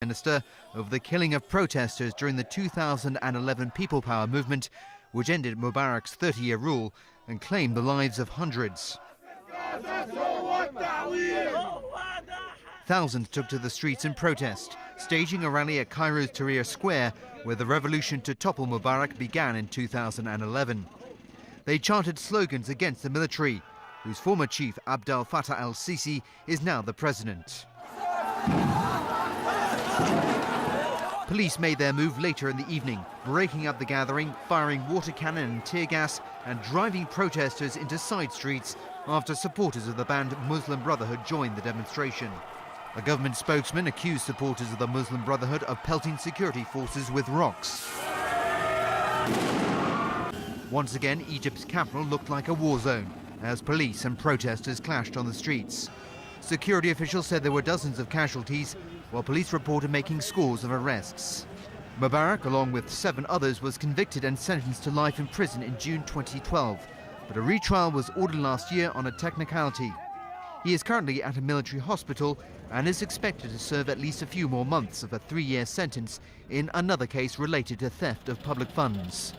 Minister over the killing of protesters during the 2011 People Power movement, which ended Mubarak's 30-year rule and claimed the lives of hundreds. Thousands took to the streets in protest, staging a rally at Cairo's Tahrir Square, where the revolution to topple Mubarak began in 2011. They chanted slogans against the military, whose former chief Abdel Fattah al-Sisi is now the president. Police made their move later in the evening, breaking up the gathering, firing water cannon and tear gas, and driving protesters into side streets after supporters of the banned Muslim Brotherhood joined the demonstration. A government spokesman accused supporters of the Muslim Brotherhood of pelting security forces with rocks. Once again, Egypt's capital looked like a war zone as police and protesters clashed on the streets. Security officials said there were dozens of casualties, while police reported making scores of arrests. Mubarak, along with 7 others, was convicted and sentenced to life in prison in June 2012, but a retrial was ordered last year on a technicality. He is currently at a military hospital and is expected to serve at least a few more months of a 3-year sentence in another case related to theft of public funds.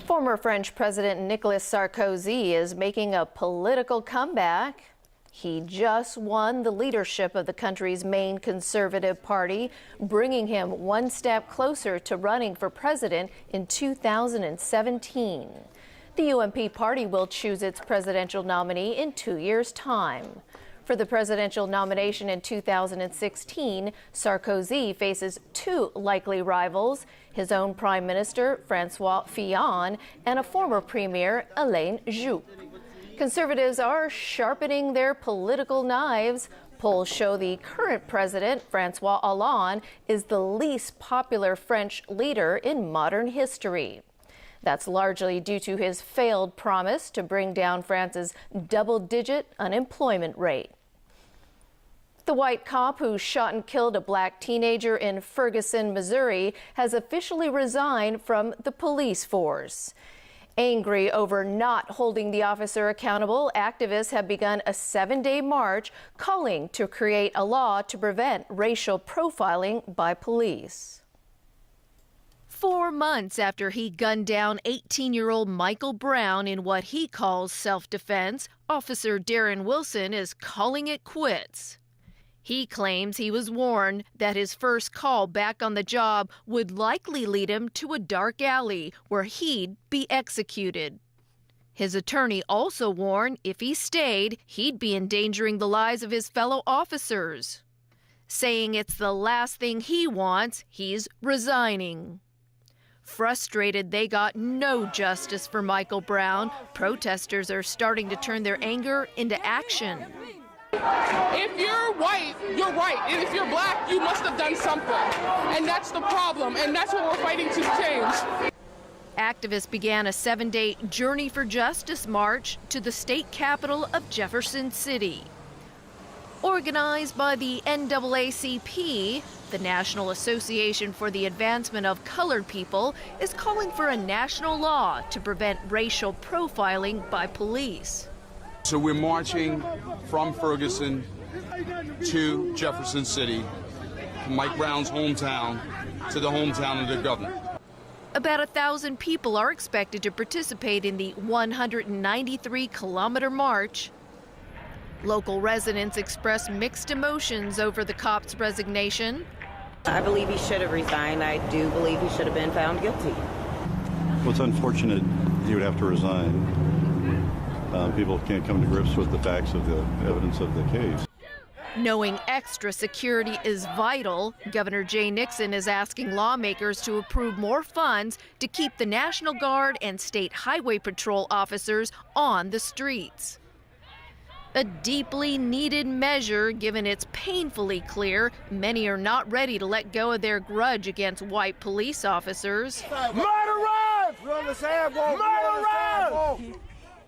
Former French President Nicolas Sarkozy is making a political comeback. He just won the leadership of the country's main conservative party, bringing him one step closer to running for president in 2017. The UMP party will choose its presidential nominee in 2 years' time. For the presidential nomination in 2016, Sarkozy faces 2 likely rivals, his own Prime Minister, François Fillon, and a former Premier, Alain Juppé. Conservatives are sharpening their political knives. Polls show the current president, François Hollande, is the least popular French leader in modern history. That's largely due to his failed promise to bring down France's double-digit unemployment rate. The white cop who shot and killed a black teenager in Ferguson, Missouri, has officially resigned from the police force. Angry over not holding the officer accountable, activists have begun a 7-day march calling to create a law to prevent racial profiling by police. 4 months after he gunned down 18-year-old Michael Brown in what he calls self-defense, Officer Darren Wilson is calling it quits. He claims he was warned that his first call back on the job would likely lead him to a dark alley where he'd be executed. His attorney also warned if he stayed, he'd be endangering the lives of his fellow officers. Saying it's the last thing he wants, he's resigning. Frustrated they got no justice for Michael Brown, protesters are starting to turn their anger into action. If you're white, you're white. And if you're black, you must have done something. And that's the problem, and that's what we're fighting to change. Activists began a 7-day Journey for Justice march to the state capital of Jefferson City. Organized by the NAACP, the National Association for the Advancement of Colored People is calling for a national law to prevent racial profiling by police. So we're marching from Ferguson to Jefferson City, from Mike Brown's hometown to the hometown of the governor. About 1,000 people are expected to participate in the 193-kilometer march. Local residents express mixed emotions over the cop's resignation. I believe he should have resigned. I do believe he should have been found guilty. Well, it's unfortunate he would have to resign. People can't come to grips with the facts of the evidence of the case. Knowing extra security is vital, Governor Jay Nixon is asking lawmakers to approve more funds to keep the National Guard and State Highway Patrol officers on the streets. A deeply needed measure, given it's painfully clear many are not ready to let go of their grudge against white police officers. Murder run! We're on the sidewalk! Murder run!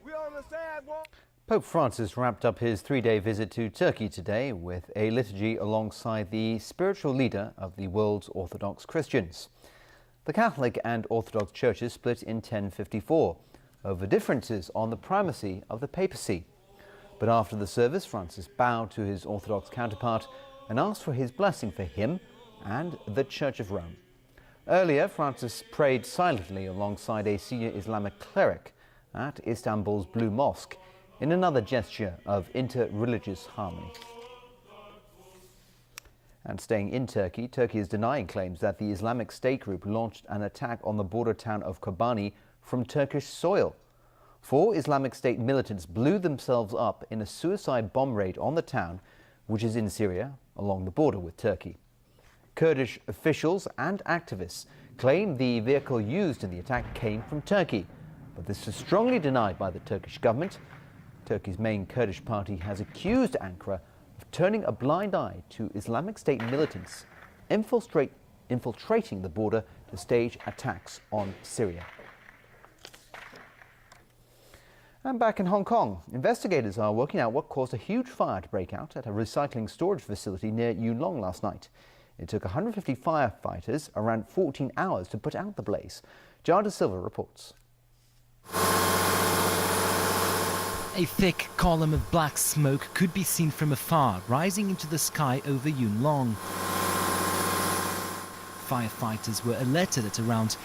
We're on the sidewalk! Pope Francis wrapped up his 3-day visit to Turkey today with a liturgy alongside the spiritual leader of the world's Orthodox Christians. The Catholic and Orthodox churches split in 1054 over differences on the primacy of the papacy. But after the service, Francis bowed to his Orthodox counterpart and asked for his blessing for him, and the Church of Rome. Earlier, Francis prayed silently alongside a senior Islamic cleric at Istanbul's Blue Mosque in another gesture of inter-religious harmony. And staying in Turkey, Turkey is denying claims that the Islamic State group launched an attack on the border town of Kobani from Turkish soil. 4 Islamic State militants blew themselves up in a suicide bomb raid on the town, which is in Syria, along the border with Turkey. Kurdish officials and activists claim the vehicle used in the attack came from Turkey, but this is strongly denied by the Turkish government. Turkey's main Kurdish party has accused Ankara of turning a blind eye to Islamic State militants infiltrating the border to stage attacks on Syria. And back in Hong Kong, investigators are working out what caused a huge fire to break out at a recycling storage facility near Yuen Long last night. It took 150 firefighters around 14 hours to put out the blaze. Jar De Silva reports. A thick column of black smoke could be seen from afar, rising into the sky over Yuen Long. Firefighters were alerted at around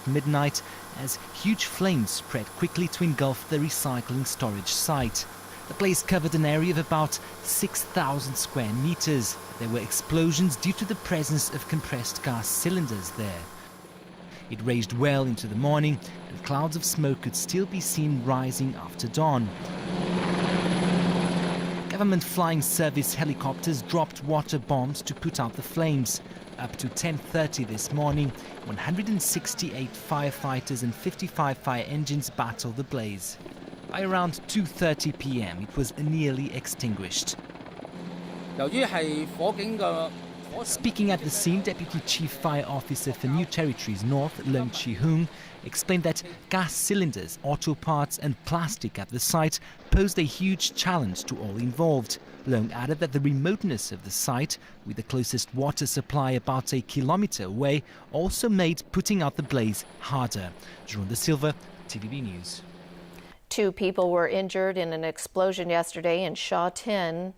midnight as huge flames spread quickly to engulf the recycling storage site. The blaze covered an area of about 6,000 square meters. There were explosions due to the presence of compressed gas cylinders there. It raged well into the morning, and clouds of smoke could still be seen rising after dawn. Government flying service helicopters dropped water bombs to put out the flames. Up to 10:30 this morning, 168 firefighters and 55 fire engines battled the blaze. By around 2:30 p.m, it was nearly extinguished. Speaking at the scene, Deputy Chief Fire Officer for New Territories North, Leung Chi-hung, explained that gas cylinders, auto parts and plastic at the site posed a huge challenge to all involved. Leung added that the remoteness of the site, with the closest water supply about a kilometre away, also made putting out the blaze harder. Jar De Silva, TVB News. 2 people were injured in an explosion yesterday in Sha Tin.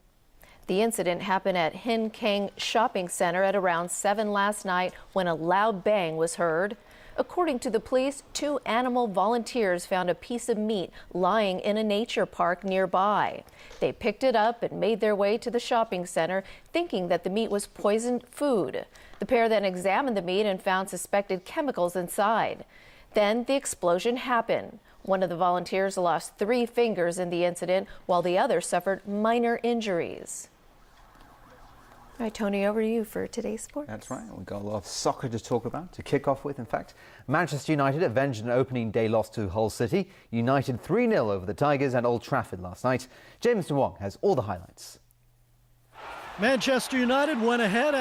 The incident happened at Hin Keng Shopping Center at around 7 last night when a loud bang was heard. According to the police, 2 animal volunteers found a piece of meat lying in a nature park nearby. They picked it up and made their way to the shopping center, thinking that the meat was poisoned food. The pair then examined the meat and found suspected chemicals inside. Then the explosion happened. One of the volunteers lost 3 fingers in the incident, while the other suffered minor injuries. All right, Tony, over to you for today's sports. That's right. We've got a lot of soccer to talk about, to kick off with, in fact. Manchester United avenged an opening day loss to Hull City. United 3-0 over the Tigers at Old Trafford last night. James Wong has all the highlights. Manchester United went ahead